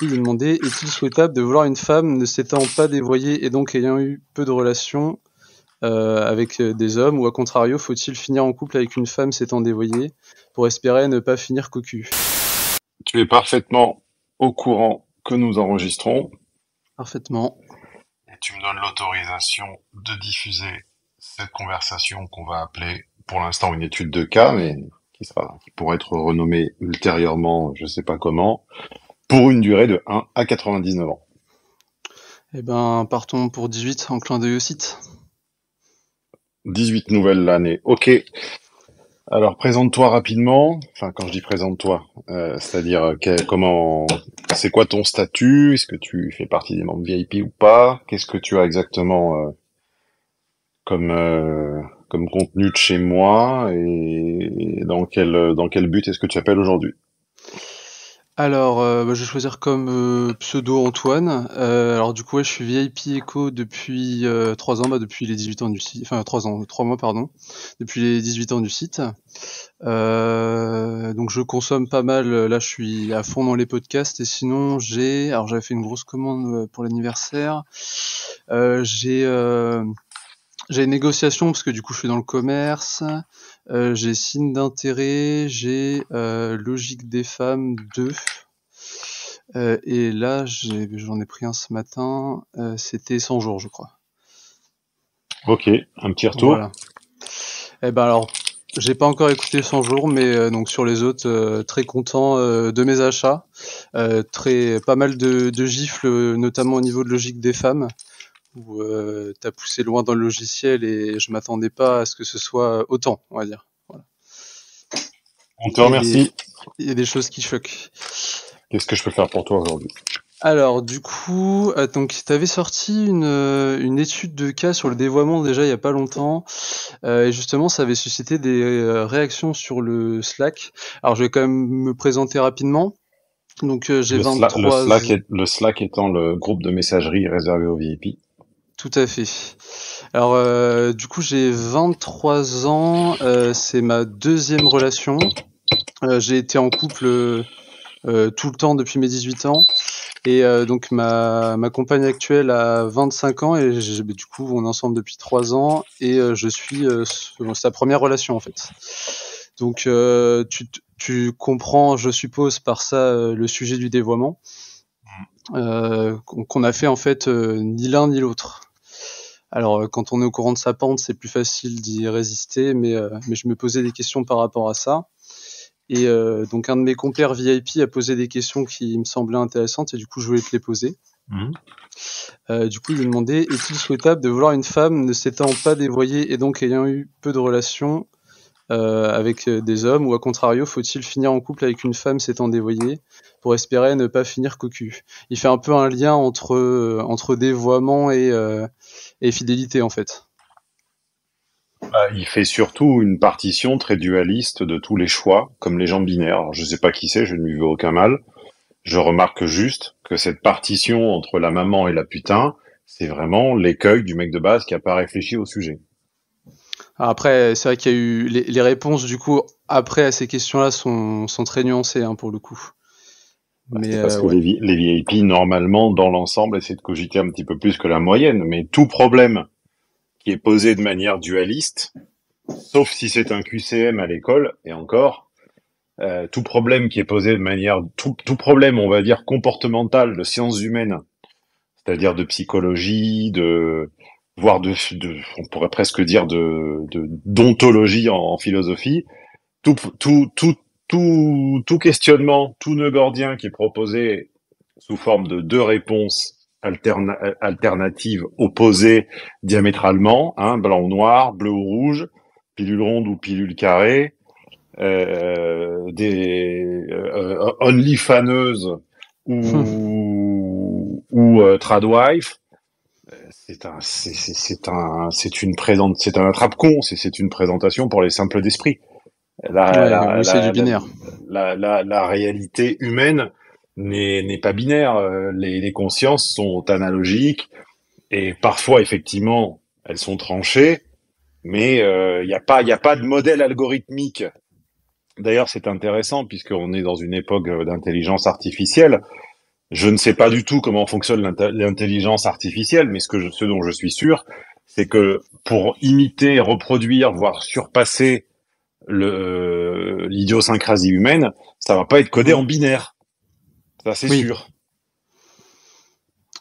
coup, il lui demandait: est-il souhaitable de vouloir une femme ne s'étant pas dévoyée et donc ayant eu peu de relations avec des hommes, ou à contrario, faut-il finir en couple avec une femme s'étant dévoyée pour espérer ne pas finir cocu? Tu es parfaitement au courant que nous enregistrons Parfaitement. et tu me donnes l'autorisation de diffuser cette conversation qu'on va appeler pour l'instant une étude de cas, mais qui pourrait être renommée ultérieurement, je sais pas comment, pour une durée de 1 à 99 ans. Eh ben, partons pour 18 en clin d'œil au site. 18 nouvelles l'année. Ok. Alors présente-toi rapidement. Enfin, quand je dis présente-toi, c'est-à-dire c'est quoi ton statut? Est-ce que tu fais partie des membres VIP ou pas? Qu'est-ce que tu as exactement comme comme contenu de chez moi et dans quel but est-ce que tu appelles aujourd'hui? Alors, je vais choisir comme pseudo Antoine. Alors du coup, ouais, je suis VIP Eco depuis 3 ans, depuis les 18 ans du site. Enfin 3 ans, 3 mois pardon, depuis les 18 ans du site. Donc je consomme pas mal, là je suis à fond dans les podcasts, et sinon j'avais fait une grosse commande pour l'anniversaire. J'ai une négociation parce que du coup je suis dans le commerce. J'ai signe d'intérêt, j'ai Logique des femmes 2. Et là j'en ai pris un ce matin, c'était 100 jours je crois. Ok, un petit retour. Voilà. Eh ben alors, j'ai pas encore écouté 100 jours, mais donc sur les autres, très content de mes achats. Pas mal de gifles, notamment au niveau de Logique des femmes, où t'as poussé loin dans le logiciel et je m'attendais pas à ce que ce soit autant, on va dire. Voilà. On te Il y a des, remercie. il y a des choses qui choquent. Qu'est-ce que je peux faire pour toi aujourd'hui? Alors du coup, donc t'avais sorti une étude de cas sur le dévoiement déjà il y a pas longtemps, et justement ça avait suscité des réactions sur le Slack. Alors je vais quand même me présenter rapidement. Donc j'ai 23 Le Slack étant le groupe de messagerie réservé aux VIP. tout à fait. Alors du coup j'ai 23 ans, c'est ma deuxième relation. J'ai été en couple tout le temps depuis mes 18 ans. Et donc ma compagne actuelle a 25 ans et du coup on est ensemble depuis 3 ans, et je suis sa première relation en fait. Donc tu comprends, je suppose, par ça le sujet du dévoiement, qu'on a fait en fait ni l'un ni l'autre. Alors quand on est au courant de sa pente, c'est plus facile d'y résister, mais je me posais des questions par rapport à ça. Et donc un de mes compères VIP a posé des questions qui me semblaient intéressantes, et du coup je voulais te les poser. Mhm. Du coup, il lui demandait: est-il souhaitable de vouloir une femme ne s'étant pas dévoyée et donc ayant eu peu de relations avec des hommes, ou à contrario, faut-il finir en couple avec une femme s'étant dévoyée pour espérer ne pas finir cocu? Il fait un peu un lien entre dévoiement et fidélité en fait. Bah, il fait surtout une partition très dualiste de tous les choix, comme les gens binaires. Alors, je sais pas qui c'est, je ne lui veux aucun mal. Je remarque juste que cette partition entre la maman et la putain, c'est vraiment l'écueil du mec de base qui a pas réfléchi au sujet. Alors après, c'est vrai qu'il y a eu les réponses du coup après à ces questions-là sont très nuancées, hein, pour le coup. Bah, Mais c'est parce que ouais. les VIP, normalement, dans l'ensemble, essaient de cogiter un petit peu plus que la moyenne. Mais tout problème qui est posé de manière dualiste, sauf si c'est un QCM à l'école, et encore, tout problème qui est posé de manière, tout problème, on va dire, comportemental de sciences humaines, c'est-à-dire de psychologie, voire on pourrait presque dire d'ontologie en philosophie, tout, tout, tout, tout questionnement, tout nœud gordien qui est proposé sous forme de deux réponses alternatives opposées diamétralement, hein, blanc ou noir, bleu ou rouge, pilule ronde ou pilule carrée, des only faneuses ou tradwife. C'est un attrape-con, c'est une présentation pour les simples d'esprit. La, Ouais, la, oui, c'est du la, la, binaire. la réalité humaine n'est pas binaire. Les consciences sont analogiques et parfois effectivement elles sont tranchées, mais il y a pas de modèle algorithmique. D'ailleurs, c'est intéressant puisqu'on est dans une époque d'intelligence artificielle. Je ne sais pas du tout comment fonctionne l'intelligence artificielle, mais ce dont je suis sûr, c'est que pour imiter, reproduire, voire surpasser l'idiosyncrasie humaine, ça va pas être codé en Mhm. binaire. Ça, c'est Oui, sûr.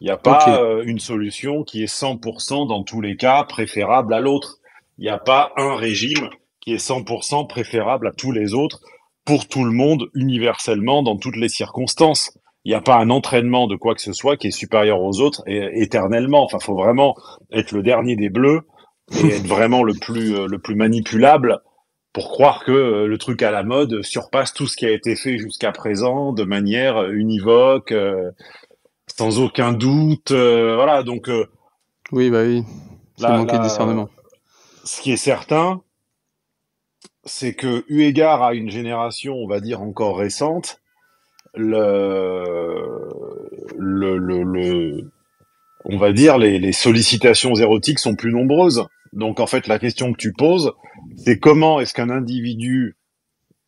Il n'y a ok. pas une solution qui est 100% dans tous les cas préférable à l'autre. Il n'y a pas un régime qui est 100% préférable à tous les autres pour tout le monde universellement dans toutes les circonstances. Il n'y a pas un entraînement de quoi que ce soit qui est supérieur aux autres et éternellement. Enfin, faut vraiment être le dernier des bleus et être vraiment le plus manipulable pour croire que le truc à la mode surpasse tout ce qui a été fait jusqu'à présent de manière univoque, sans aucun doute. Voilà, donc Oui, bah oui, c'est là, manquer de là, discernement. ce qui est certain, c'est que eu égard à une génération, on va dire encore récente, le, on va dire les sollicitations érotiques sont plus nombreuses. Donc en fait, la question que tu poses, c'est comment est-ce qu'un individu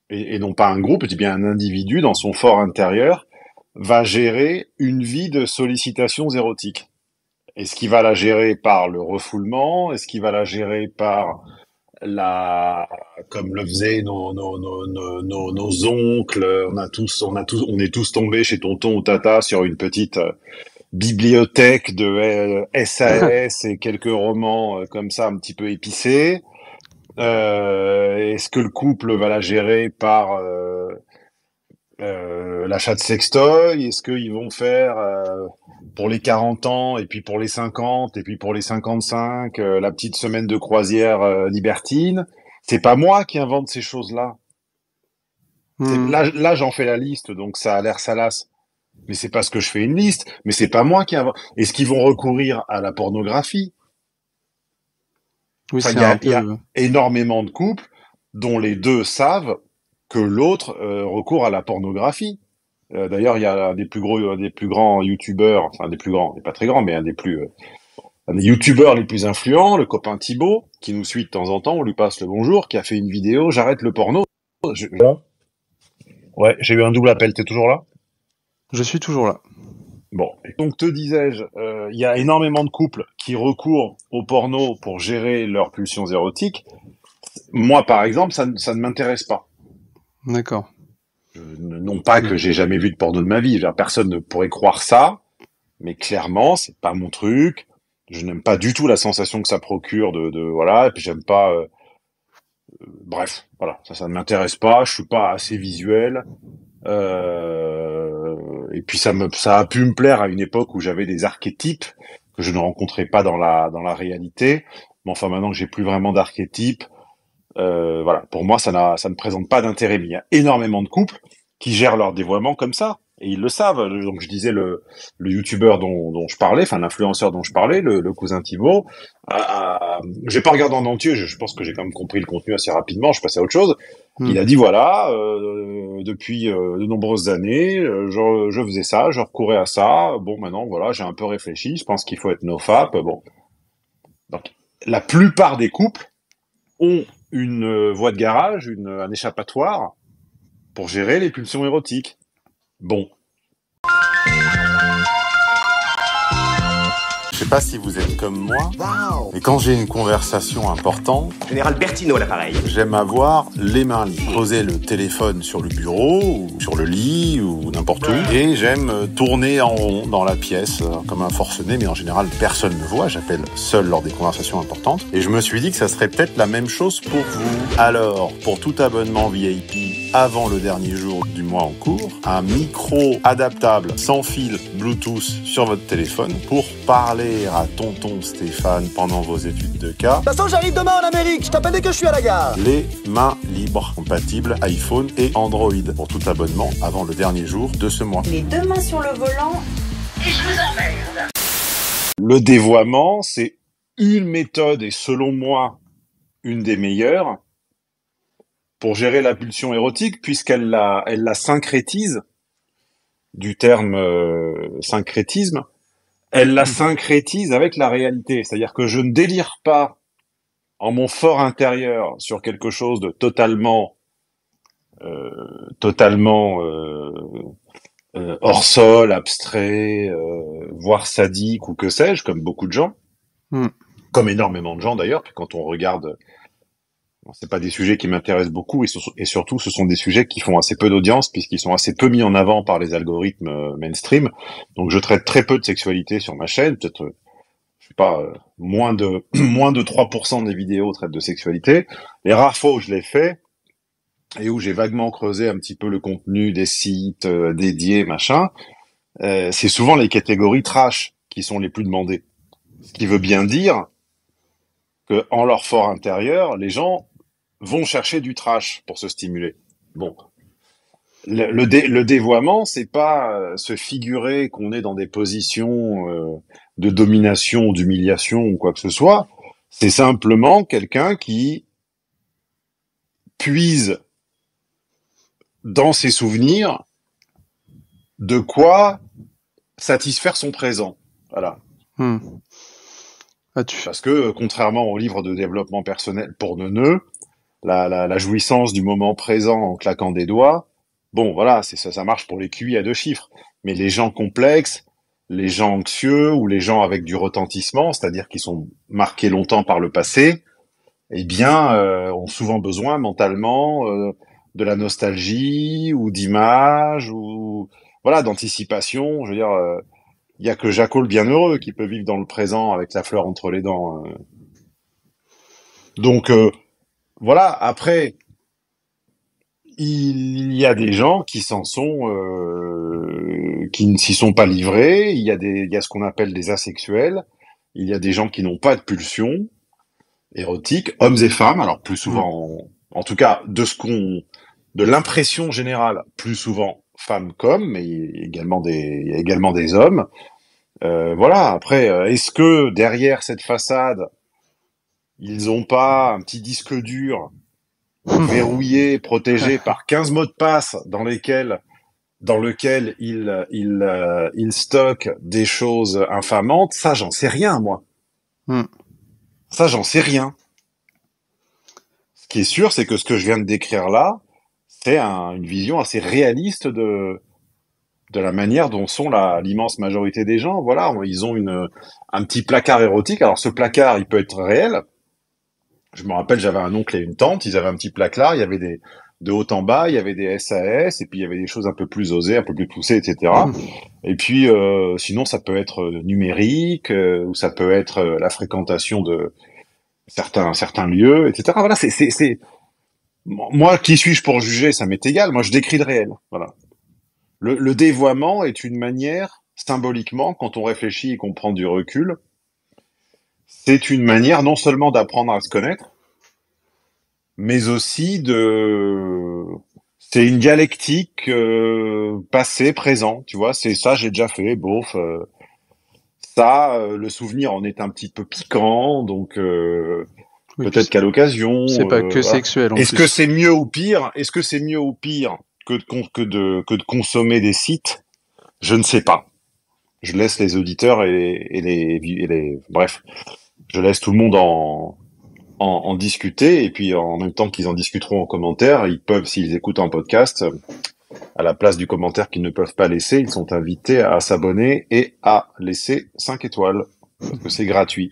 et non pas un groupe, je dis bien un individu dans son fort intérieur va gérer une vie de sollicitations érotiques. Est-ce qu'il va la gérer par le refoulement? Est-ce qu'il va la gérer par la, comme le faisaient nos oncles? On est tous tombés chez tonton ou tata sur une petite bibliothèque de SAS et quelques romans comme ça un petit peu épicés. Est-ce que le couple va la gérer par l'achat de sextoy? Est-ce qu'ils vont faire pour les 40 ans, et puis pour les 50, et puis pour les 55, la petite semaine de croisière libertine? C'est pas moi qui invente ces choses-là. Mhm. Là, j'en fais la liste, donc ça a l'air salace. Mais c'est parce que je fais une liste. Mais c'est pas moi qui invente. Est-ce qu'ils vont recourir à la pornographie? Oui, Enfin, c'est un il y a peu. énormément de couples dont les deux savent que l'autre recourt à la pornographie. D'ailleurs, il y a un des plus grands youtubeurs, enfin des plus grands, il n'est pas très grand, mais un des youtubeurs les plus influents, le copain Thibaut, qui nous suit de temps en temps, on lui passe le bonjour, qui a fait une vidéo, j'arrête le porno. Ouais, j'ai eu un double appel, t'es toujours là? Je suis toujours là. Bon, donc te disais-je, il y a énormément de couples qui recourent au porno pour gérer leurs pulsions érotiques. Moi, par exemple, ça ne m'intéresse pas. D'accord. Non pas Oui. que j'ai jamais vu de porno de ma vie, personne ne pourrait croire ça, mais clairement, c'est pas mon truc. Je n'aime pas du tout la sensation que ça procure voilà, et puis j'aime pas. Bref, voilà, ça ne m'intéresse pas. Je suis pas assez visuel. Et puis ça a pu me plaire à une époque où j'avais des archétypes que je ne rencontrais pas dans la réalité. Mais enfin, maintenant que j'ai plus vraiment d'archétypes, voilà, pour moi, ça ne présente pas d'intérêt. Mais il y a énormément de couples qui gèrent leur dévoiement comme ça. Et ils le savent. Donc, je disais, le youtubeur dont je parlais, enfin, l'influenceur dont je parlais, le cousin Thibaut, j'ai pas regardé en entier, je pense que j'ai quand même compris le contenu assez rapidement, je passais à autre chose. Il a Mhm. dit, voilà, depuis de nombreuses années, je faisais ça, je recourais à ça. Bon, maintenant, voilà, j'ai un peu réfléchi, je pense qu'il faut être nofap. Bon. Donc, la plupart des couples ont une voie de garage, un échappatoire pour gérer les pulsions érotiques. Bon. Je sais pas si vous êtes comme moi, mais quand j'ai une conversation importante, Général Bertino à l'appareil. j'aime avoir les mains libres. Poser le téléphone sur le bureau, ou sur le lit, ou n'importe où. Et j'aime tourner en rond dans la pièce, comme un forcené, mais en général, personne ne voit. J'appelle seul lors des conversations importantes. Et je me suis dit que ça serait peut-être la même chose pour vous. Alors, pour tout abonnement VIP avant le dernier jour du mois en cours, un micro adaptable sans fil Bluetooth sur votre téléphone pour parler à tonton Stéphane pendant vos études de cas. De toute façon, j'arrive demain en Amérique, je t'appelle dès que je suis à la gare. Les mains libres, compatibles iPhone et Android, pour tout abonnement avant le dernier jour de ce mois. Les deux mains sur le volant. Le dévoiement, c'est une méthode, et selon moi, une des meilleures, pour gérer la pulsion érotique, elle la syncrétise, du terme syncrétisme, elle la syncrétise avec la réalité. C'est-à-dire que je ne délire pas en mon fort intérieur sur quelque chose de totalement hors sol, abstrait, voire sadique ou que sais-je, comme beaucoup de gens, Mm. comme énormément de gens d'ailleurs. Puis quand on regarde, bon, c'est pas des sujets qui m'intéressent beaucoup et surtout ce sont des sujets qui font assez peu d'audience puisqu'ils sont assez peu mis en avant par les algorithmes mainstream. Donc je traite très peu de sexualité sur ma chaîne, peut-être je sais pas moins de moins de 3% des vidéos traitent de sexualité. Les rares fois où je l'ai fait et où j'ai vaguement creusé un petit peu le contenu des sites dédiés machin, c'est souvent les catégories trash qui sont les plus demandées. Ce qui veut bien dire que en leur fort intérieur, les gens vont chercher du trash pour se stimuler. Bon, le dévoiement, c'est pas se figurer qu'on est dans des positions de domination, d'humiliation ou quoi que ce soit. C'est simplement quelqu'un qui puise dans ses souvenirs de quoi satisfaire son présent. Voilà. Mm. Parce que, contrairement aux livres de développement personnel pour neuneux, la jouissance du moment présent en claquant des doigts, bon, voilà, ça marche pour les QI à 2 chiffres. Mais les gens complexes, les gens anxieux ou les gens avec du retentissement, c'est-à-dire qui sont marqués longtemps par le passé, eh bien, ont souvent besoin mentalement de la nostalgie ou d'images ou voilà d'anticipation. Je veux dire, il y a que Jaco le bienheureux qui peut vivre dans le présent avec la fleur entre les dents. Donc voilà. Après, il y a des gens qui qui ne s'y sont pas livrés. Il y a ce qu'on appelle des asexuels. Il y a des gens qui n'ont pas de pulsion érotique, hommes et femmes. Alors plus souvent, en tout cas, de l'impression générale, plus souvent femmes qu'hommes, mais il y a également des hommes. Voilà. Après, est-ce que derrière cette façade, ils ont pas un petit disque dur verrouillé, protégé par 15 mots de passe dans lequel il stocke des choses infamantes? Ça, j'en sais rien, moi. Mm. Ça, j'en sais rien. Ce qui est sûr, c'est que ce que je viens de décrire là, c'est une vision assez réaliste de la manière dont sont l'immense majorité des gens. Voilà, ils ont un petit placard érotique. Alors ce placard, il peut être réel. Je me rappelle, j'avais un oncle et une tante, ils avaient un petit placard, il y avait de haut en bas, il y avait des SAS, et puis il y avait des choses un peu plus osées, un peu plus poussées, etc. Et puis, sinon, ça peut être numérique, ou ça peut être la fréquentation de certains lieux, etc. Voilà, moi, qui suis-je pour juger? Ça m'est égal. Moi, je décris le réel. Voilà. Le dévoiement est une manière, symboliquement, quand on réfléchit et qu'on prend du recul, c'est une manière non seulement d'apprendre à se connaître, mais aussi c'est une dialectique passé, présent, tu vois, c'est ça, j'ai déjà fait, bof, le souvenir en est un petit peu piquant, donc Oui, peut-être qu'à l'occasion... c'est pas que voilà. sexuel en Est-ce plus. que c'est mieux ou pire? Est-ce que c'est mieux ou pire que de consommer des sites? Je ne sais pas. Je laisse les auditeurs bref, je laisse tout le monde en discuter, et puis en même temps qu'ils en discuteront en commentaire, ils peuvent, s'ils écoutent en podcast, à la place du commentaire qu'ils ne peuvent pas laisser, ils sont invités à s'abonner et à laisser 5 étoiles, parce que c'est gratuit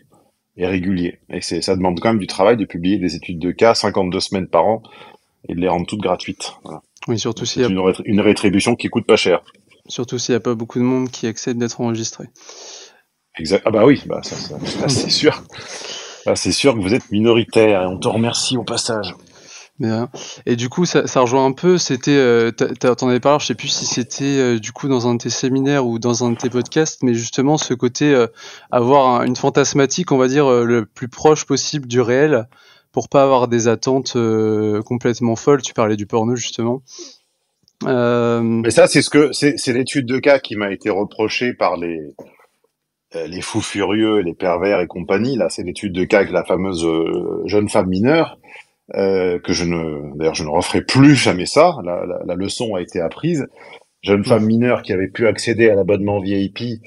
et régulier. Et ça demande quand même du travail de publier des études de cas 52 semaines par an et de les rendre toutes gratuites. Voilà. Oui, surtout c'est une rétribution qui coûte pas cher. Surtout s'il n'y a pas beaucoup de monde qui accepte d'être enregistré. Exact. Ah bah oui, bah ça c'est sûr. Ah, c'est sûr que vous êtes minoritaire et on te remercie au passage. Bien. Et du coup, ça rejoint un peu, c'était, t'en avais parlé, je sais plus si c'était du coup dans un de tes séminaires ou dans un de tes podcasts, mais justement ce côté avoir une fantasmatique, on va dire, le plus proche possible du réel, pour pas avoir des attentes complètement folles. Tu parlais du porno justement. Mais ça, c'est l'étude de cas qui m'a été reprochée par les fous furieux, les pervers et compagnie. Là, c'est l'étude de cas avec la fameuse jeune femme mineure, d'ailleurs, je ne referai plus jamais ça. La leçon a été apprise. Jeune femme mineure qui avait pu accéder à l'abonnement VIP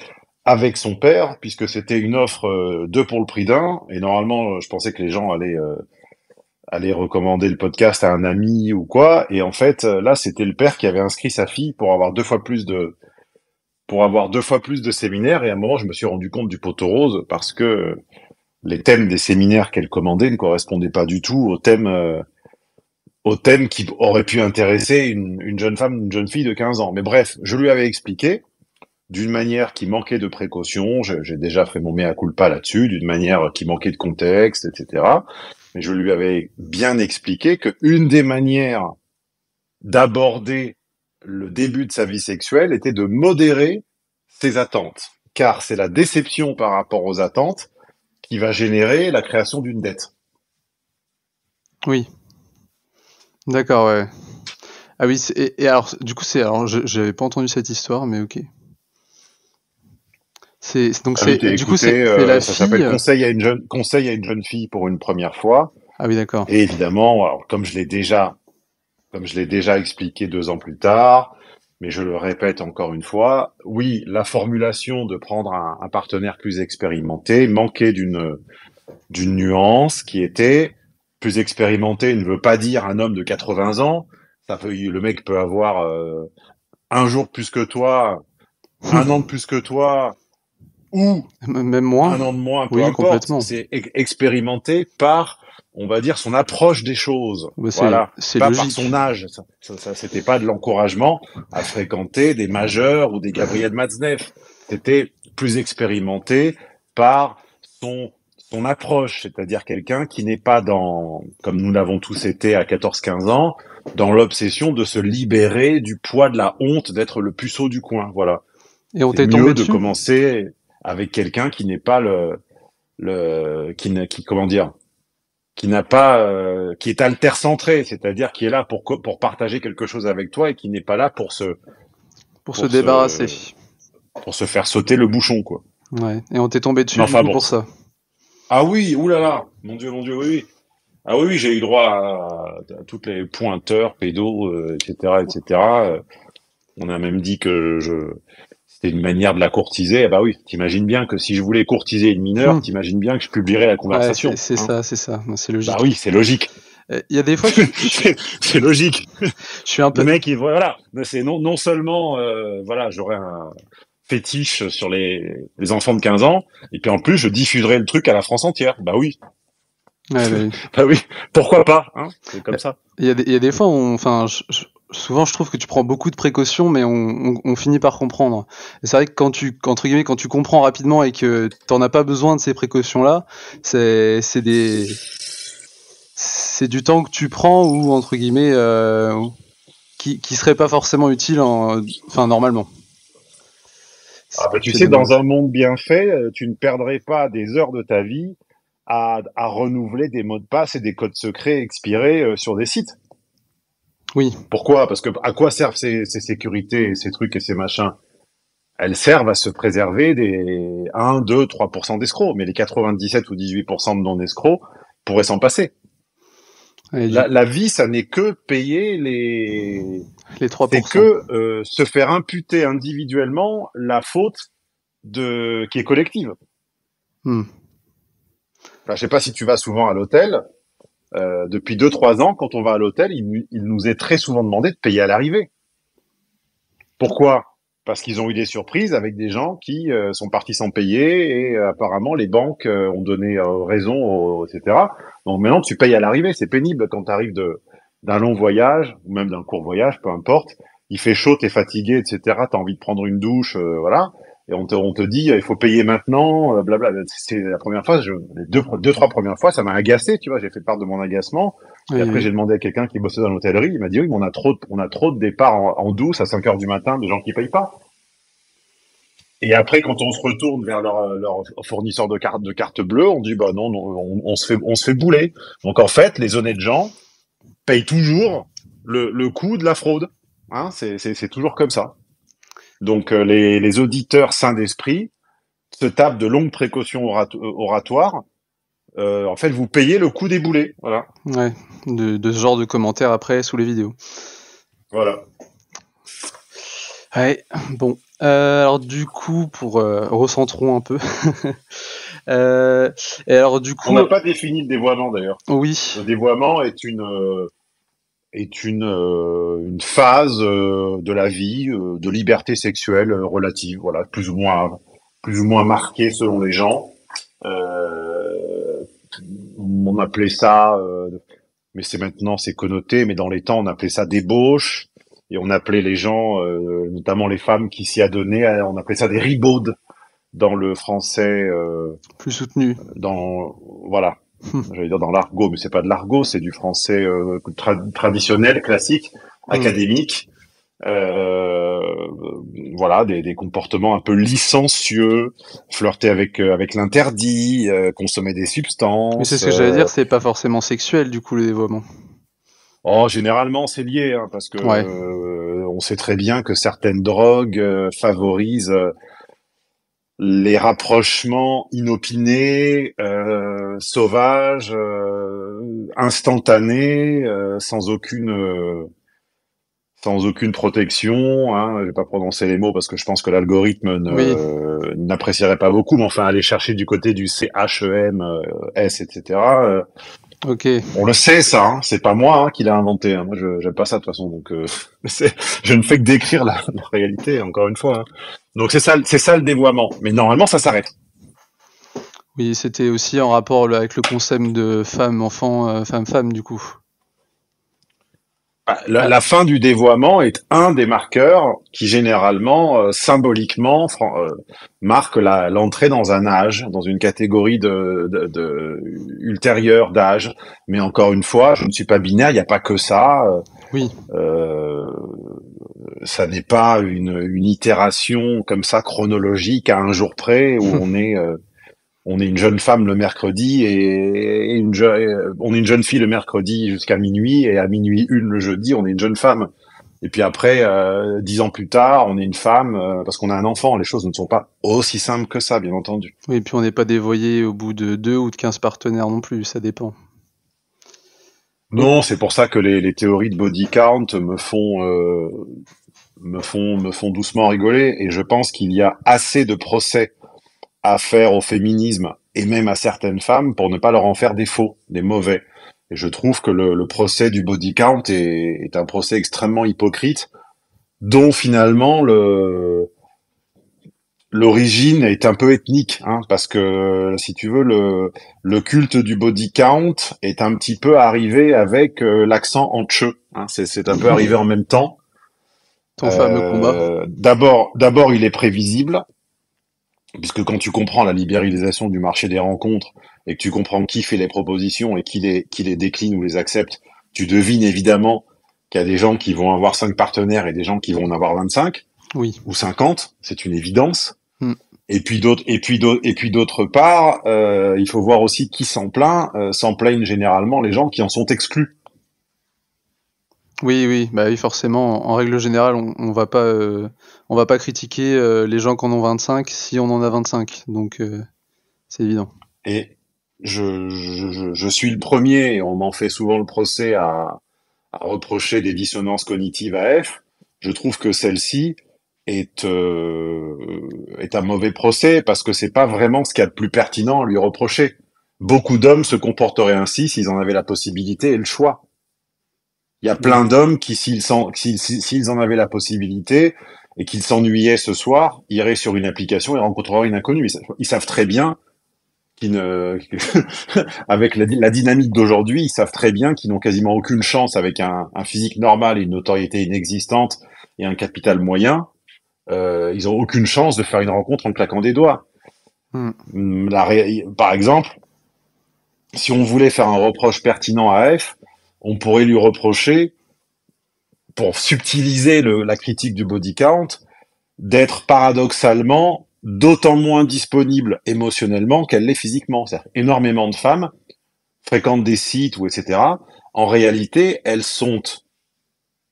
avec son père, puisque c'était une offre 2 pour le prix d'un. Et normalement, je pensais que les gens allaient recommander le podcast à un ami ou quoi. Et en fait, là, c'était le père qui avait inscrit sa fille pour avoir 2 fois plus pour avoir 2 fois plus de séminaires. Et à un moment, je me suis rendu compte du poteau rose parce que les thèmes des séminaires qu'elle commandait ne correspondaient pas du tout aux thèmes qui auraient pu intéresser une jeune femme, une jeune fille de 15 ans. Mais bref, je lui avais expliqué d'une manière qui manquait de précaution. J'ai déjà fait mon mea culpa là-dessus, d'une manière qui manquait de contexte, etc. Mais je lui avais bien expliqué que une des manières d'aborder le début de sa vie sexuelle était de modérer ses attentes. Car c'est la déception par rapport aux attentes qui va générer la création d'une dette. Oui. D'accord, ouais. Ah oui, et alors, du coup, alors, j'avais pas entendu cette histoire, mais ok. Donc Ah oui, t'es du coup, écouté, c'est la ça s'appelle fille. conseil à une jeune fille pour une première fois. Ah oui, d'accord. Et évidemment, alors, comme je l'ai déjà expliqué 2 ans plus tard, mais je le répète encore une fois, oui, la formulation de prendre un partenaire plus expérimenté manquait d'une nuance qui était plus expérimenté ne veut pas dire un homme de 80 ans. Le mec peut avoir un jour plus que toi, un an de plus que toi, ou Même moins. un an de moins, peu Oui, importe. complètement. C'est expérimenté par, on va dire, son approche des choses. Bah, Voilà. c'est Pas par logique. son âge. C'était pas de l'encouragement à fréquenter des majeurs ou des Gabriel Matzneff. C'était plus expérimenté par son approche. C'est-à-dire quelqu'un qui n'est pas comme nous l'avons tous été à 14-15 ans, dans l'obsession de se libérer du poids de la honte d'être le puceau du coin. Voilà. Et on C'est t'est tombé mieux de dessus? commencer avec quelqu'un qui n'est pas comment dire, qui n'a pas, qui est alter-centré, c'est-à-dire qui est là pour partager quelque chose avec toi et qui n'est pas là Pour se pour débarrasser. se faire sauter le bouchon, quoi. Ouais. Et on t'est tombé dessus, Mais du enfin coup, bon. pour ça. Ah oui, oulala, mon Dieu, oui, oui. Ah oui, oui, j'ai eu droit à toutes les pointeurs, pédos, etc., etc. On a même dit que c'était une manière de la courtiser. Eh bah oui, t'imagines bien que si je voulais courtiser une mineure, t'imagines bien que je publierais la Ouais, conversation. c'est hein. ça. C'est logique. Bah oui, c'est logique. Il y a des fois, C'est logique. je suis un Le peu. mec, voilà, c'est non seulement, voilà, j'aurais un fétiche sur les enfants de 15 ans, et puis en plus, je diffuserai le truc à la France entière. Bah oui, Ouais, bah oui. bah oui, pourquoi pas, hein, c'est comme ça. Il y a des fois, enfin, souvent, je trouve que tu prends beaucoup de précautions, mais on finit par comprendre. Et c'est vrai que entre guillemets, quand tu comprends rapidement et que t'en as pas besoin de ces précautions-là, c'est du temps que tu prends ou entre guillemets, qui serait pas forcément utile enfin, normalement. Ah bah, tu C'est sais, dommage. dans un monde bien fait, tu ne perdrais pas des heures de ta vie à renouveler des mots de passe et des codes secrets expirés sur des sites. Oui. Pourquoi? Parce que à quoi servent ces sécurités et ces trucs et ces machins? Elles servent à se préserver des 1, 2, 3% d'escrocs, mais les 97 ou 18% de non-escrocs pourraient s'en passer. Et La vie, ça n'est que payer les c'est 3%. que se faire imputer individuellement la faute qui est collective. Enfin, je sais pas si tu vas souvent à l'hôtel. Depuis 2-3 ans, quand on va à l'hôtel, il nous est très souvent demandé de payer à l'arrivée. Pourquoi? Parce qu'ils ont eu des surprises avec des gens qui sont partis sans payer et apparemment les banques ont donné raison, etc. Donc maintenant tu payes à l'arrivée, c'est pénible quand tu arrives d'un long voyage ou même d'un court voyage, peu importe. Il fait chaud, t'es fatigué, etc. T'as envie de prendre une douche, voilà. Et on te dit il faut payer maintenant, blabla. C'est la première fois, les deux, trois premières fois, ça m'a agacé, tu vois. J'ai fait part de mon agacement. Et après, j'ai demandé à quelqu'un qui bossait dans l'hôtellerie, il m'a dit oui, mais on a trop de départs en douce à 5 heures du matin de gens qui payent pas. Et après, quand on se retourne vers leur fournisseur de carte bleue, on dit bah non, on se fait bouler. Donc en fait, les honnêtes gens payent toujours le coût de la fraude. Hein, c'est toujours comme ça. Donc les auditeurs sains d'esprit se tapent de longues précautions oratoires. En fait, vous payez le coût des boulets. Voilà. Ouais, de ce genre de commentaires après sous les vidéos. Voilà. Ouais, bon. Alors du coup, pour recentrons un peu. Et alors du coup, on n'a pas défini le dévoiement d'ailleurs. Oui. Le dévoiement est est une phase de la vie de liberté sexuelle relative, voilà, plus ou moins marquée selon les gens. On appelait ça, mais c'est connoté, mais dans les temps on appelait ça débauche, et on appelait les gens, notamment les femmes qui s'y adonnaient, on appelait ça des ribaudes dans le français, Plus soutenu. dans voilà. J'allais dire dans l'argot, mais c'est pas de l'argot, c'est du français traditionnel, classique, académique. Voilà, des comportements un peu licencieux, flirter avec l'interdit, consommer des substances. Mais c'est ce que j'allais dire, c'est pas forcément sexuel du coup le dévoiement. Oh, généralement c'est lié, hein, parce que Ouais. on sait très bien que certaines drogues favorisent les rapprochements inopinés, sauvages, instantanés, sans aucune protection. Hein. Je vais pas prononcer les mots parce que je pense que l'algorithme Oui. n'apprécierait pas beaucoup, mais enfin aller chercher du côté du CHEM, S, etc. Ok. On le sait ça, hein. C'est pas moi qui l'a inventé. Hein. Moi, j'aime pas ça de toute façon, donc je ne fais que décrire la réalité. Encore une fois. Hein. Donc c'est ça le dévoiement. Mais normalement, ça s'arrête. Oui, c'était aussi en rapport avec le concept de femme-enfant, femme-femme du coup. La fin du dévoiement est un des marqueurs qui généralement, symboliquement, marque l'entrée dans un âge, dans une catégorie ultérieure d'âge. Mais encore une fois, je ne suis pas binaire, il n'y a pas que ça. Oui. Ça n'est pas une itération comme ça chronologique à un jour près où on est une jeune femme le mercredi et on est une jeune fille le mercredi jusqu'à minuit et à minuit une le jeudi on est une jeune femme et puis après 10 ans plus tard on est une femme parce qu'on a un enfant. Les choses ne sont pas aussi simples que ça, bien entendu. Oui, et puis on n'est pas dévoyé au bout de 2 ou de 15 partenaires non plus, ça dépend. Non, c'est pour ça que les théories de body count me font doucement rigoler, et je pense qu'il y a assez de procès à faire au féminisme et même à certaines femmes pour ne pas leur en faire des faux, des mauvais. Et je trouve que le procès du body count est un procès extrêmement hypocrite, dont finalement l'origine est un peu ethnique, hein, parce que si tu veux le culte du body count est un petit peu arrivé avec l'accent en tcheu, hein, c'est un peu arrivé en même temps. Ton fameux combat. D'abord il est prévisible, puisque quand tu comprends la libéralisation du marché des rencontres et que tu comprends qui fait les propositions et qui les décline ou les accepte, tu devines évidemment qu'il y a des gens qui vont avoir 5 partenaires et des gens qui vont en avoir 25 Oui. ou 50, c'est une évidence. Mm. Et puis d'autre part, il faut voir aussi qui s'en plaint. S'en plaignent généralement les gens qui en sont exclus. Oui, bah oui, forcément. En règle générale, on va pas critiquer les gens qui en ont 25 si on en a 25. Donc c'est évident. Et je suis le premier, et on m'en fait souvent le procès à reprocher des dissonances cognitives à F. Je trouve que celle-ci est un mauvais procès parce que c'est pas vraiment ce qu'il y a de plus pertinent à lui reprocher. Beaucoup d'hommes se comporteraient ainsi s'ils en avaient la possibilité et le choix. Il y a plein d'hommes qui, s'ils en avaient la possibilité et qu'ils s'ennuyaient ce soir, iraient sur une application et rencontreraient une inconnue. Ils savent très bien avec la dynamique d'aujourd'hui, ils savent très bien qu'ils n'ont quasiment aucune chance avec un physique normal et une notoriété inexistante et un capital moyen. Ils ont aucune chance de faire une rencontre en claquant des doigts. Par exemple, si on voulait faire un reproche pertinent à F, on pourrait lui reprocher, pour subtiliser la critique du body count, d'être paradoxalement d'autant moins disponible émotionnellement qu'elle l'est physiquement. C'est-à-dire, énormément de femmes fréquentent des sites ou etc. En réalité, elles sont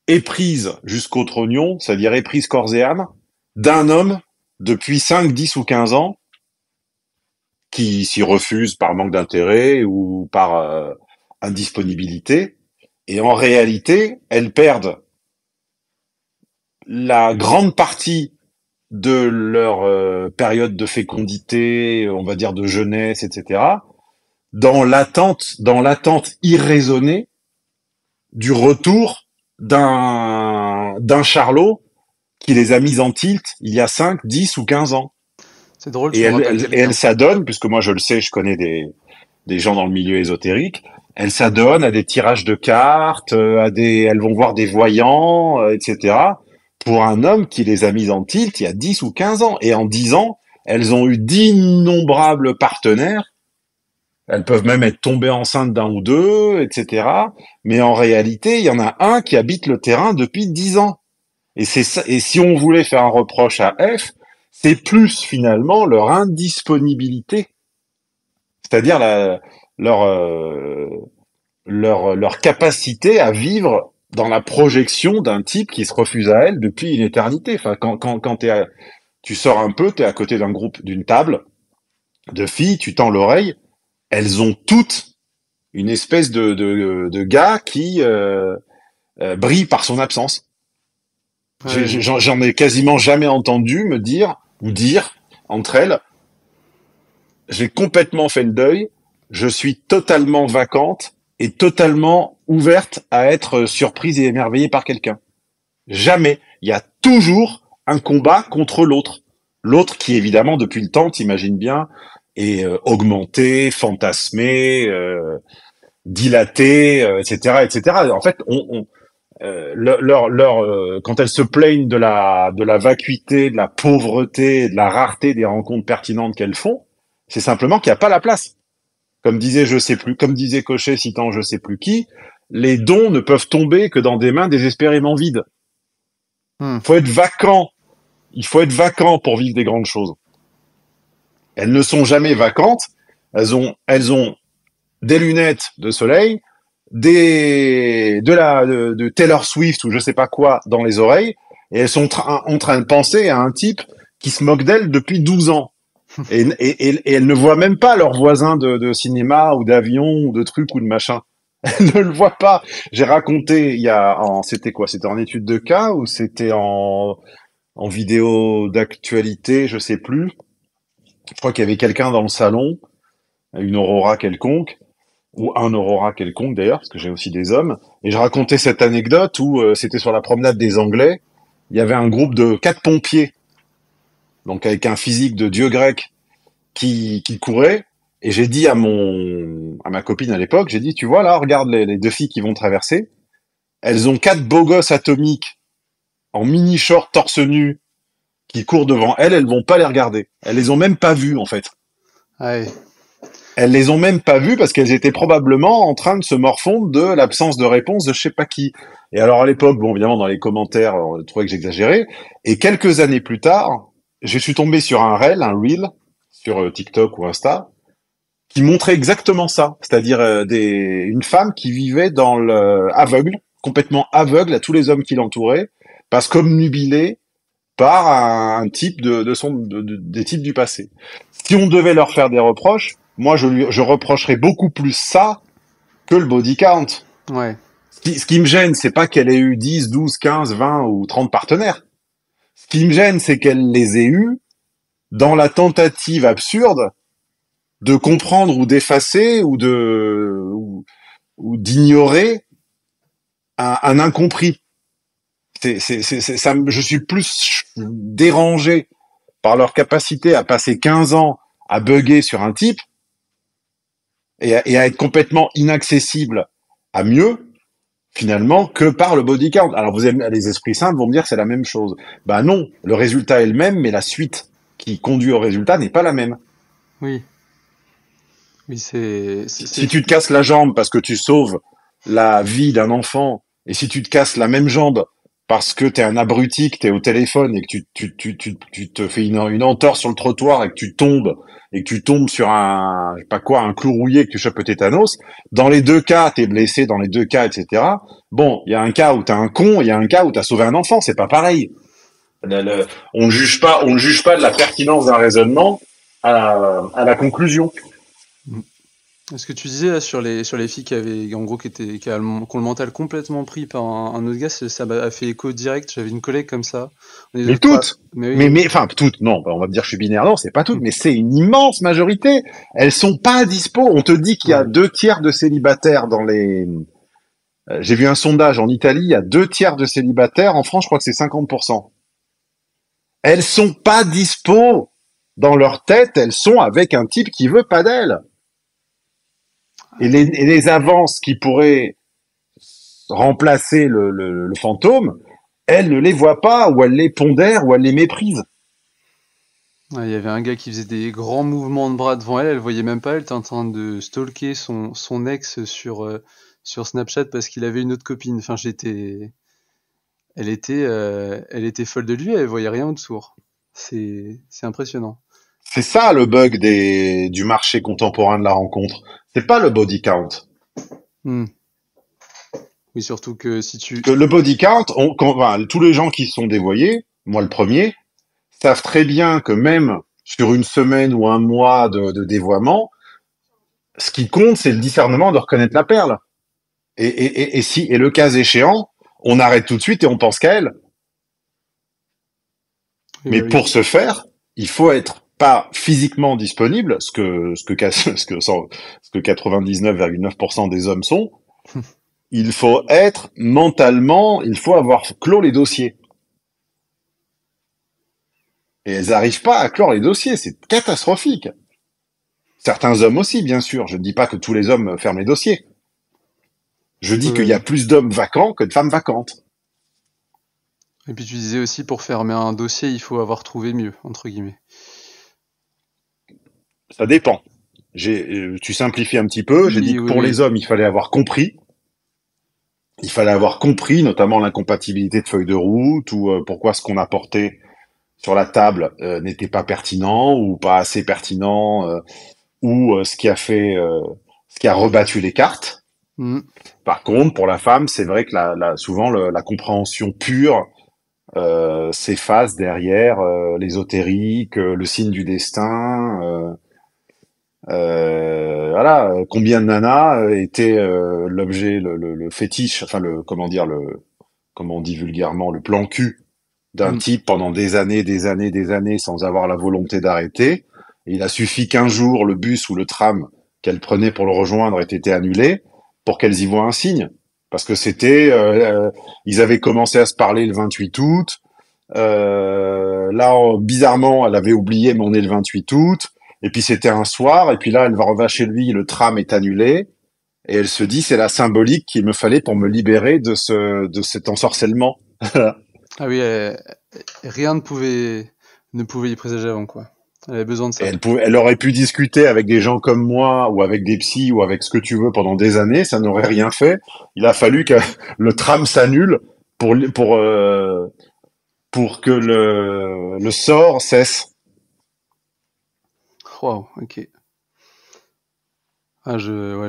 éprises jusqu'au trognon, c'est-à-dire éprises corps et âme, d'un homme depuis 5, 10 ou 15 ans qui s'y refuse par manque d'intérêt ou par indisponibilité. Et en réalité, elles perdent la grande partie de leur période de fécondité, on va dire de jeunesse, etc., dans l'attente irraisonnée du retour d'un Charlot qui les a mises en tilt il y a 5, 10 ou 15 ans. C'est drôle, Et tu me rappelles elle quelqu'un. s'adonne, puisque moi je le sais, je connais des gens dans le milieu ésotérique, elles s'adonnent à des tirages de cartes, elles vont voir des voyants, etc. pour un homme qui les a mises en tilt il y a 10 ou 15 ans. Et en 10 ans, elles ont eu d'innombrables partenaires. Elles peuvent même être tombées enceintes d'un ou deux, etc. Mais en réalité, il y en a un qui habite le terrain depuis 10 ans. Et c'est ça. Et si on voulait faire un reproche à F, c'est plus finalement leur indisponibilité, c'est-à-dire leur capacité à vivre dans la projection d'un type qui se refuse à elle depuis une éternité. Enfin, quand tu sors un peu, t'es à côté d'un groupe, d'une table de filles, tu tends l'oreille, elles ont toutes une espèce de gars qui brille par son absence. Ouais, J'en ai quasiment jamais entendu me dire ou dire entre elles, j'ai complètement fait le deuil, je suis totalement vacante et totalement ouverte à être surprise et émerveillée par quelqu'un. Jamais. Il y a toujours un combat contre l'autre. L'autre qui, évidemment, depuis le temps, t'imagines bien, est augmenté, fantasmé, dilaté, etc., etc. En fait, quand elles se plaignent de la vacuité, de la pauvreté, de la rareté des rencontres pertinentes qu'elles font, c'est simplement qu'il n'y a pas la place. Comme disait comme disait Cochet citant je sais plus qui, les dons ne peuvent tomber que dans des mains désespérément vides. Hmm. Faut être vacant. Il faut être vacant pour vivre des grandes choses. Elles ne sont jamais vacantes. Elles ont des lunettes de soleil, de Taylor Swift ou je sais pas quoi dans les oreilles, et elles sont en train de penser à un type qui se moque d'elles depuis 12 ans. Et elles ne voient même pas leurs voisins de cinéma ou d'avion ou de trucs ou de machin. Elles ne le voient pas. J'ai raconté c'était quoi? C'était en étude de cas ou c'était en vidéo d'actualité, je sais plus. Je crois qu'il y avait quelqu'un dans le salon, une aurora quelconque, ou un aurora quelconque d'ailleurs, parce que j'ai aussi des hommes. Et je racontais cette anecdote où c'était sur la promenade des Anglais. Il y avait un groupe de 4 pompiers, donc avec un physique de dieu grec, qui courait. Et j'ai dit à ma copine à l'époque, j'ai dit, tu vois là, regarde les 2 filles qui vont traverser. Elles ont 4 beaux gosses atomiques en mini short torse nu qui courent devant elles. Elles vont pas les regarder. Elles les ont même pas vues en fait. ouais. Elles les ont même pas vues parce qu'elles étaient probablement en train de se morfondre de l'absence de réponse de je sais pas qui. Et alors à l'époque, bon évidemment dans les commentaires, on trouvait que j'exagérais. Et quelques années plus tard, je suis tombé sur un reel sur TikTok ou Insta qui montrait exactement ça, c'est-à-dire une femme qui vivait dans complètement aveugle à tous les hommes qui l'entouraient, parce qu'obnubilée par un type des types du passé. Si on devait leur faire des reproches, moi je reprocherais beaucoup plus ça que le body count. Ouais. Ce qui me gêne, c'est pas qu'elle ait eu 10, 12, 15, 20 ou 30 partenaires. Ce qui me gêne, c'est qu'elle les ait eus dans la tentative absurde de comprendre ou d'effacer ou d'ignorer un incompris. Je suis plus dérangé par leur capacité à passer 15 ans à bugger sur un type et à être complètement inaccessible à mieux, finalement, que par le body count. Alors les esprits simples vont me dire que c'est la même chose. Ben non, le résultat est le même, mais la suite qui conduit au résultat n'est pas la même. Oui. Oui, Si tu te casses la jambe parce que tu sauves la vie d'un enfant, et si tu te casses la même jambe parce que t'es un abruti, que t'es au téléphone et que tu te fais une entorse sur le trottoir et que tu tombes sur je sais pas quoi, un clou rouillé, que tu chopes le tétanos, dans les 2 cas, t'es blessé, dans les 2 cas, etc. Bon, il y a un cas où t'es un con, il y a un cas où t'as sauvé un enfant, c'est pas pareil. On ne juge pas de la pertinence d'un raisonnement à la conclusion. Ce que tu disais là, sur les filles qui avaient, en gros, qui ont le mental complètement pris par un autre gars, ça m'a fait écho direct. J'avais une collègue comme ça. Mais toutes. Mais oui. Mais enfin toutes. Non, on va me dire que je suis binaire. Non, c'est pas toutes, mais c'est une immense majorité. Elles sont pas à dispo. On te dit qu'il y a 2 tiers de célibataires dans les J'ai vu un sondage en Italie, il y a 2 tiers de célibataires. En France, je crois que c'est 50%. Elles sont pas dispo. Dans leur tête, elles sont avec un type qui veut pas d'elles. Et les avances qui pourraient remplacer le fantôme, elles ne les voient pas, ou elles les pondèrent, ou elles les méprisent. Ouais, il y avait un gars qui faisait des grands mouvements de bras devant elle, elle voyait même pas, elle était en train de stalker son ex sur Snapchat parce qu'il avait une autre copine. Enfin, elle était folle de lui, elle voyait rien autour. C'est impressionnant. C'est ça le bug du marché contemporain de la rencontre. C'est pas le body count. Hmm. Oui, surtout que si tu... Que le body count, enfin, tous les gens qui sont dévoyés, moi le premier, savent très bien que même sur une semaine ou un mois de dévoiement, ce qui compte, c'est le discernement de reconnaître la perle. Et le cas échéant, on arrête tout de suite et on pense qu'à elle. Oui, Mais bah oui. pour ce faire, il faut être pas physiquement disponible, ce que 99,9% des hommes sont. Il faut être mentalement, il faut avoir clos les dossiers. Et elles n'arrivent pas à clore les dossiers, c'est catastrophique. Certains hommes aussi, bien sûr. Je ne dis pas que tous les hommes ferment les dossiers. Je dis qu'il y a Oui. plus d'hommes vacants que de femmes vacantes. Et puis tu disais aussi pour fermer un dossier, il faut avoir trouvé mieux, entre guillemets. Ça dépend. Tu simplifies un petit peu. J'ai dit Oui, que oui, pour oui. les hommes, il fallait avoir compris. Il fallait avoir compris, notamment l'incompatibilité de feuilles de route ou pourquoi ce qu'on apportait sur la table n'était pas pertinent ou pas assez pertinent ou ce qui a rebattu les cartes. Hmm. Par contre, pour la femme, c'est vrai que souvent la compréhension pure s'efface derrière l'ésotérique, le signe du destin. Voilà, combien de nanas étaient l'objet, le fétiche, enfin comment on dit vulgairement, le plan cul d'un Hmm. type pendant des années, des années, des années sans avoir la volonté d'arrêter. Et il a suffi qu'un jour le bus ou le tram qu'elle prenait pour le rejoindre ait été annulé pour qu'elles y voient un signe. Parce que ils avaient commencé à se parler le 28 août. Là, bizarrement, elle avait oublié, mais on est le 28 août. Et puis c'était un soir. Et puis là, elle va chez lui, le tram est annulé. Et elle se dit, c'est la symbolique qu'il me fallait pour me libérer de cet ensorcellement. Ah oui, rien ne pouvait y présager avant, quoi. Elle avait besoin de Et ça. elle aurait pu discuter avec des gens comme moi, ou avec des psys, ou avec ce que tu veux pendant des années, ça n'aurait rien fait. Il a fallu que le tram s'annule pour que le sort cesse. Waouh, ok. Ah, ouais,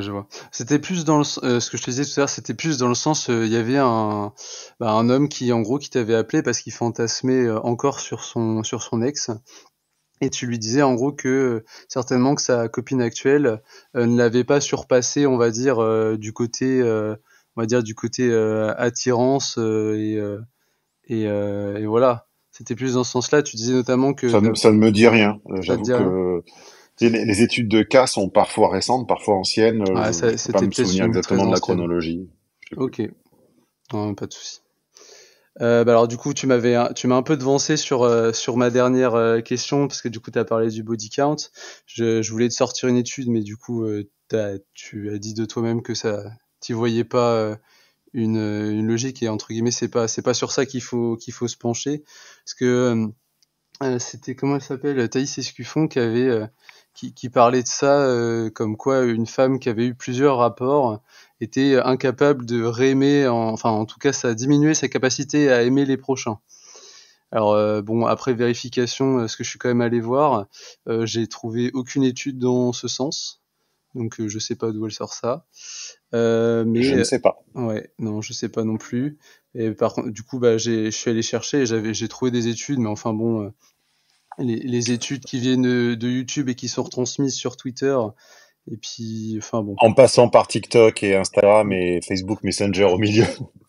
je vois. C'était plus dans ce que je te disais tout à l'heure, c'était plus dans le sens, il y avait un homme qui, en gros, qui t'avait appelé parce qu'il fantasmait encore sur son ex. Et tu lui disais en gros que certainement que sa copine actuelle ne l'avait pas surpassé, on va dire on va dire du côté attirance et voilà. C'était plus dans ce sens-là. Tu disais notamment que Ça ne me dit rien. ça te J'avoue dit rien. que tu sais, les études de cas sont parfois récentes, parfois anciennes. Ouais, Je peux pas c'était me peut-être souvenir une très exactement de la ancienne. chronologie. Je sais plus. Ok, non, pas de souci. Bah alors du coup, tu m'as un peu devancé sur ma dernière question parce que du coup, tu as parlé du body count. Je voulais te sortir une étude, mais du coup, tu as dit de toi-même que ça, t'y voyais pas une logique et entre guillemets, c'est pas sur ça qu'il faut se pencher parce que c'était comment elle s'appelle, Thaïs Escuffon qui parlait de ça comme quoi une femme qui avait eu plusieurs rapports était incapable de réaimer, enfin en tout cas ça diminuait sa capacité à aimer les prochains. Alors bon, après vérification, ce que je suis quand même allé voir, j'ai trouvé aucune étude dans ce sens, donc je sais pas d'où elle sort ça. Je Mais ne sais pas. ouais, non, je sais pas non plus. Et par contre, du coup, bah je suis allé chercher et j'ai trouvé des études, mais enfin bon, les études qui viennent de YouTube et qui sont retransmises sur Twitter. Et puis, enfin bon, En passant par TikTok et Instagram et Facebook Messenger au milieu.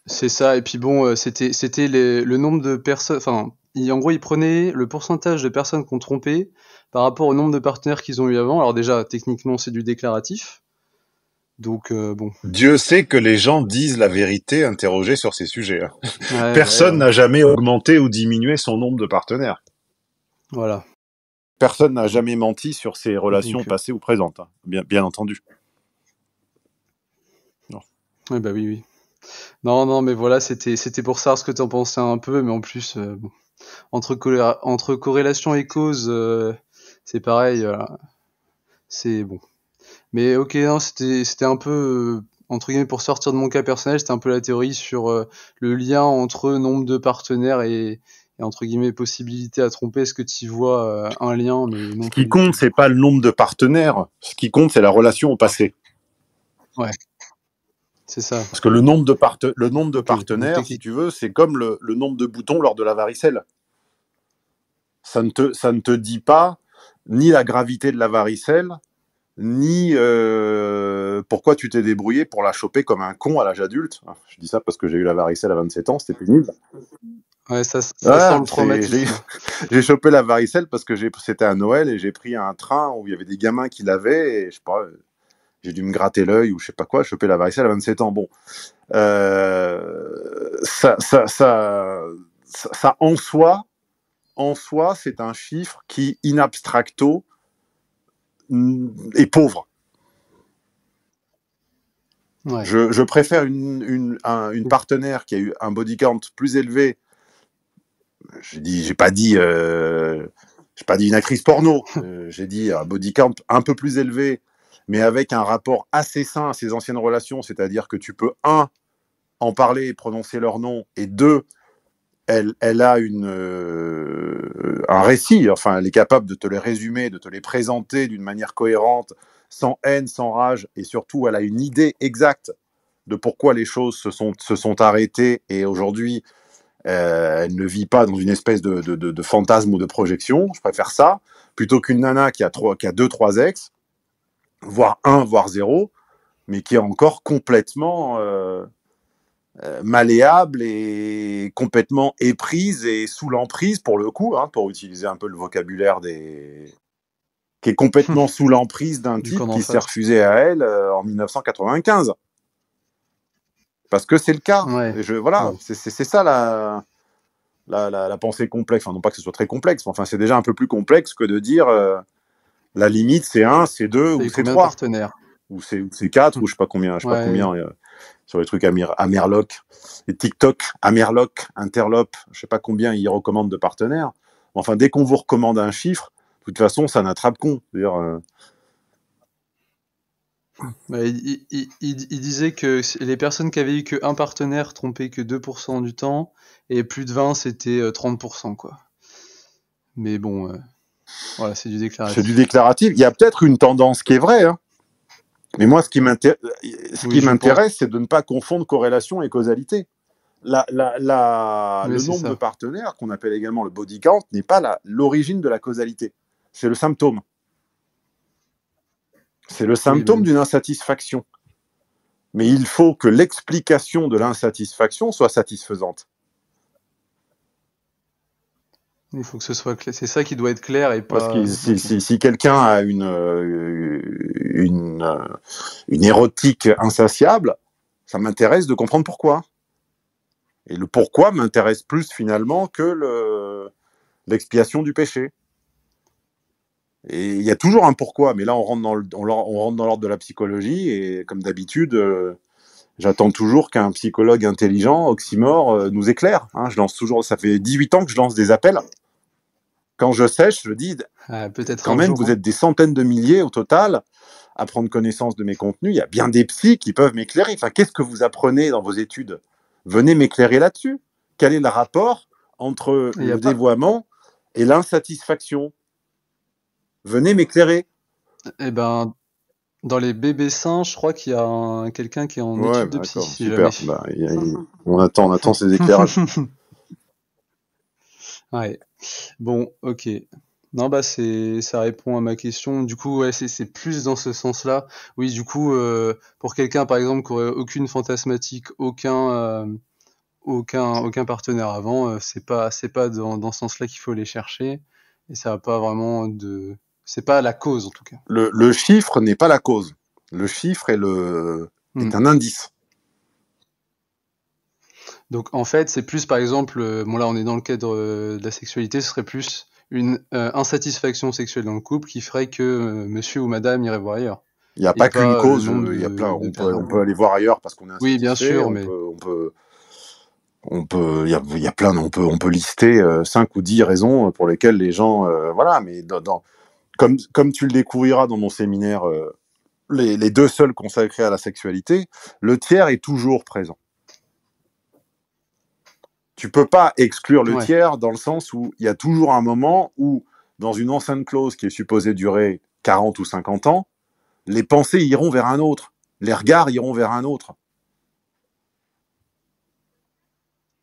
c'est ça. Et puis bon, c'était le nombre de personnes. Enfin, en gros, ils prenaient le pourcentage de personnes qui ont trompé par rapport au nombre de partenaires qu'ils ont eu avant. Alors déjà, techniquement, c'est du déclaratif. Donc bon. Dieu sait que les gens disent la vérité interrogés sur ces sujets. Hein. Ouais, Personne n'a jamais augmenté ou diminué son nombre de partenaires. Voilà. Personne n'a jamais menti sur ses relations Donc, passées ou présentes, hein. Bien entendu. ouais, bah oui. Non, mais voilà, c'était pour savoir ce que t'en pensais un peu, mais en plus, bon, entre corrélation et cause, c'est pareil, voilà. C'est bon. Mais ok, non, c'était un peu, entre guillemets, pour sortir de mon cas personnel, c'était un peu la théorie sur le lien entre nombre de partenaires et entre guillemets, possibilité à tromper. Est-ce que tu y vois un lien, mais Ce non pas qui du tout. compte, c'est pas le nombre de partenaires. Ce qui compte, c'est la relation au passé. Ouais, c'est ça. Parce que le nombre de Ok, donc partenaires, si tu veux, c'est comme le nombre de boutons lors de la varicelle. Ça ne te dit pas ni la gravité de la varicelle, ni pourquoi tu t'es débrouillé pour la choper comme un con à l'âge adulte. Je dis ça parce que j'ai eu la varicelle à 27 ans, c'était pénible. Ouais, ça sent Voilà, le traumatisme. j'ai chopé la varicelle parce que c'était à Noël et j'ai pris un train où il y avait des gamins qui l'avaient et je sais pas, j'ai dû me gratter l'œil ou je sais pas quoi, choper la varicelle à 27 ans. Bon, ça en soi, c'est un chiffre qui, in abstracto, est pauvre. Ouais. Je préfère une partenaire qui a eu un body count plus élevé. J'ai pas dit une actrice porno. J'ai dit un body count un peu plus élevé, mais avec un rapport assez sain à ses anciennes relations, c'est-à-dire que tu peux, un, en parler et prononcer leur nom, et deux, elle a un récit, enfin, elle est capable de te les résumer, de te les présenter d'une manière cohérente, sans haine, sans rage, et surtout, elle a une idée exacte de pourquoi les choses se sont arrêtées, et aujourd'hui, elle ne vit pas dans une espèce de fantasme ou de projection. Je préfère ça, plutôt qu'une nana qui a 2-3 ex, voire 1, voire 0, mais qui est encore complètement malléable et complètement éprise et sous l'emprise, pour le coup, hein, pour utiliser un peu le vocabulaire qui est complètement sous l'emprise d'un Du type camp d'en qui s'est face. refusé à elle en 1995. Parce que c'est le cas. Ouais. Et voilà, Ouais. c'est ça la pensée complexe. Enfin, non pas que ce soit très complexe, mais enfin, c'est déjà un peu plus complexe que de dire la limite, c'est 1, c'est 2 T'as ou eu c'est combien de 3. partenaires? Ou c'est 4, ou je sais pas combien, Ouais. sur les trucs Amerloc, et TikTok, Amerloc, Interlope, je sais pas combien ils recommandent de partenaires. Enfin, dès qu'on vous recommande un chiffre, de toute façon, ça n'attrape con. C'est-à-dire, Ouais, il disait que les personnes qui avaient eu que un partenaire trompaient que 2% du temps, et plus de 20, c'était 30%, quoi. Mais bon, voilà, c'est du c'est déclaratif. du déclaratif. Il y a peut-être une tendance qui est vraie, hein. Mais moi, ce qui Oui, je pense. m'intéresse, c'est de ne pas confondre corrélation et causalité. Oui, Le c'est nombre de ça. partenaires, qu'on appelle également le body count, n'est pas l'origine de la causalité. C'est le symptôme. C'est le Oui, bah symptôme oui. d'une insatisfaction. Mais il faut que l'explication de l'insatisfaction soit satisfaisante. Il faut que ce soit clair. C'est ça qui doit être clair et Parce que pas. Ok. si quelqu'un a une érotique insatiable, ça m'intéresse de comprendre pourquoi. Et le pourquoi m'intéresse plus finalement que l'expiation du péché. Et il y a toujours un pourquoi, mais là on rentre dans l'ordre de la psychologie, et comme d'habitude, j'attends toujours qu'un psychologue intelligent, oxymore, nous éclaire. Hein. Ça fait 18 ans que je lance des appels. Quand je sèche, je dis, Peut-être quand un même, jour. vous êtes des centaines de milliers au total à prendre connaissance de mes contenus. Il y a bien des psys qui peuvent m'éclairer. Enfin, qu'est-ce que vous apprenez dans vos études? Venez m'éclairer là-dessus. Quel est le rapport entre Il y a le pas. dévoiement et l'insatisfaction? Venez m'éclairer. Eh ben, dans les bébés sains, je crois qu'il y a quelqu'un qui est en Ouais, étude de bah, psy, d'accord, si jamais. super. Bah, on attend ces éclairages. Ouais. Bon, ok. Non, bah ça répond à ma question. Du coup, ouais, c'est plus dans ce sens-là. Oui, du coup, pour quelqu'un par exemple qui aurait aucune fantasmatique, aucun partenaire avant, c'est pas dans ce sens-là qu'il faut les chercher, et ça va pas vraiment c'est pas la cause en tout cas. Le chiffre n'est pas la cause. Le chiffre est un indice. Donc en fait, c'est plus par exemple, bon là on est dans le cadre de la sexualité, ce serait plus une insatisfaction sexuelle dans le couple qui ferait que monsieur ou madame irait voir ailleurs. Il n'y a Et pas qu'une pas cause, le nombre il y a plein. de On peut aller voir ailleurs parce qu'on est Oui, bien insatisfait. sûr, mais Il y a plein. On peut lister 5 ou 10 raisons pour lesquelles les gens, voilà. Mais comme tu le découvriras dans mon séminaire, les 2 seuls consacrés à la sexualité, le tiers est toujours présent. Tu peux pas exclure le tiers dans le sens où il y a toujours un moment où, dans une enceinte close qui est supposée durer 40 ou 50 ans, les pensées iront vers un autre, les regards iront vers un autre.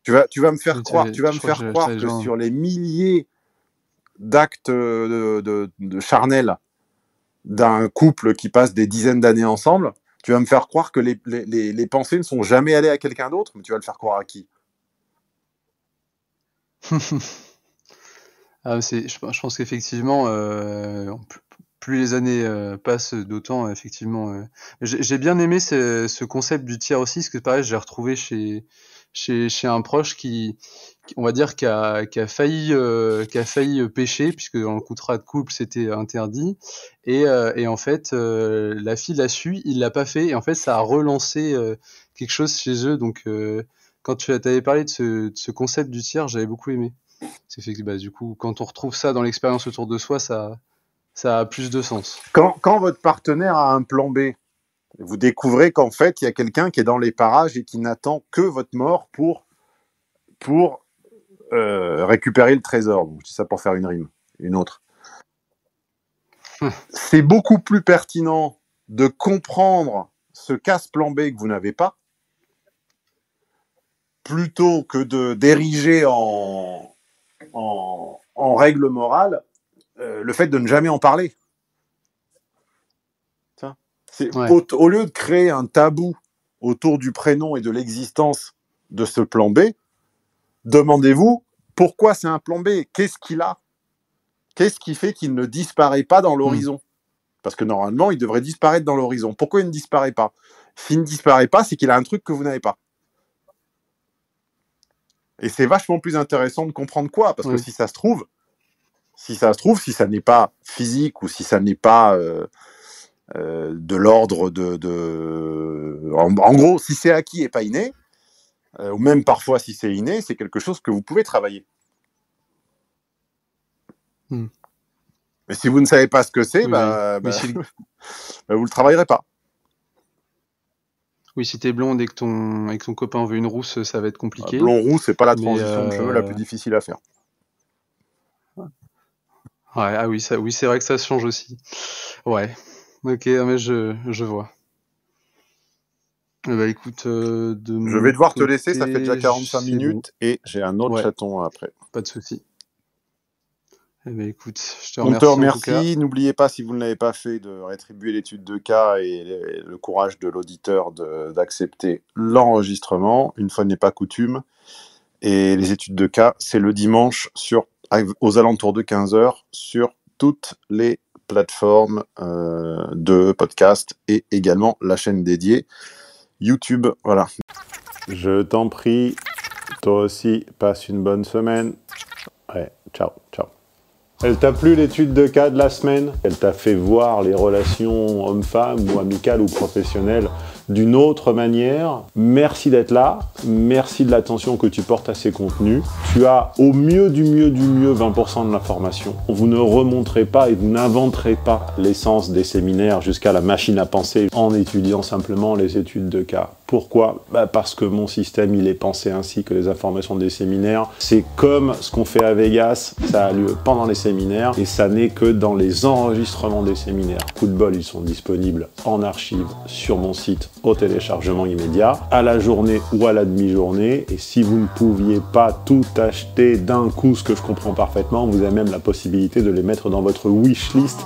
Tu vas me faire croire que sur les milliers d'actes de charnels d'un couple qui passe des dizaines d'années ensemble, tu vas me faire croire que les pensées ne sont jamais allées à quelqu'un d'autre, mais tu vas le faire croire à qui? Je pense qu'effectivement, plus les années passent, d'autant effectivement. J'ai bien aimé ce concept du tiers aussi, parce que pareil, j'ai retrouvé chez un proche qui on va dire, qui a failli pécher, puisque dans le contrat de couple c'était interdit, et en fait la fille l'a su, il l'a pas fait, et en fait ça a relancé quelque chose chez eux. Donc quand tu avais parlé de ce concept du tiers, j'avais beaucoup aimé. C'est fait que du coup, quand on retrouve ça dans l'expérience autour de soi, ça a plus de sens. Quand votre partenaire a un plan B, vous découvrez qu'en fait, il y a quelqu'un qui est dans les parages et qui n'attend que votre mort pour récupérer le trésor. Donc, je dis ça pour faire une rime, une autre. C'est beaucoup plus pertinent de comprendre ce qu'a ce plan B que vous n'avez pas, plutôt que d'ériger en règle morale le fait de ne jamais en parler. Au lieu de créer un tabou autour du prénom et de l'existence de ce plan B, demandez-vous pourquoi c'est un plan B, qu'est-ce qu'il a, qu'est-ce qui fait qu'il ne disparaît pas dans l'horizon, parce que normalement il devrait disparaître dans l'horizon. Pourquoi il ne disparaît pas? S'il ne disparaît pas, c'est qu'il a un truc que vous n'avez pas. Et c'est vachement plus intéressant de comprendre quoi, parce que si ça se trouve, si ça n'est pas physique ou si ça n'est pas de l'ordre en gros, si c'est acquis et pas inné, ou même parfois si c'est inné, c'est quelque chose que vous pouvez travailler. Mais si vous ne savez pas ce que c'est, vous le travaillerez pas. Oui, si t'es blonde et que ton copain veut une rousse, ça va être compliqué. Blond roux, c'est pas la transition de cheveux la plus difficile à faire. Ouais, oui, c'est vrai que ça se change aussi. Ouais. Ok, mais je vois. Écoute, je vais devoir te laisser, ça fait déjà 45 minutes et j'ai un autre chaton après. Pas de souci. Écoute, je te remercie. On te remercie. N'oubliez pas, si vous ne l'avez pas fait, de rétribuer l'étude de cas et le courage de l'auditeur d'accepter l'enregistrement. Une fois n'est pas coutume. Et les études de cas, c'est le dimanche aux alentours de 15h sur toutes les plateformes de podcast et également la chaîne dédiée YouTube. Voilà. Je t'en prie, toi aussi, passe une bonne semaine. Ouais, ciao. Elle t'a plu l'étude de cas de la semaine? Elle t'a fait voir les relations hommes-femmes ou amicales ou professionnelles d'une autre manière? Merci d'être là, merci de l'attention que tu portes à ces contenus. Tu as au mieux du mieux 20% de l'information. Vous ne remonterez pas et vous n'inventerez pas l'essence des séminaires jusqu'à la machine à penser en étudiant simplement les études de cas. Pourquoi? Parce que mon système, il est pensé ainsi que les informations des séminaires. C'est comme ce qu'on fait à Vegas, ça a lieu pendant les séminaires et ça n'est que dans les enregistrements des séminaires. Coup de bol, ils sont disponibles en archive sur mon site au téléchargement immédiat, à la journée ou à la demi-journée. Et si vous ne pouviez pas tout acheter d'un coup, ce que je comprends parfaitement, vous avez même la possibilité de les mettre dans votre wishlist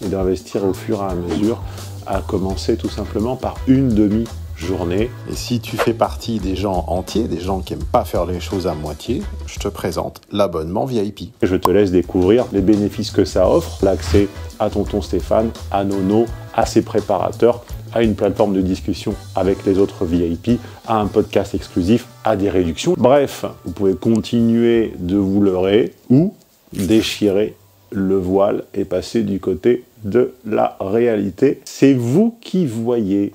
et d'investir au fur et à mesure, à commencer tout simplement par une demi-journée. Et si tu fais partie des gens entiers, des gens qui n'aiment pas faire les choses à moitié, je te présente l'abonnement VIP. Et je te laisse découvrir les bénéfices que ça offre, l'accès à tonton Stéphane, à Nono, à ses préparateurs, à une plateforme de discussion avec les autres VIP, à un podcast exclusif, à des réductions. Bref, vous pouvez continuer de vous leurrer ou déchirer le voile et passer du côté de la réalité. C'est vous qui voyez.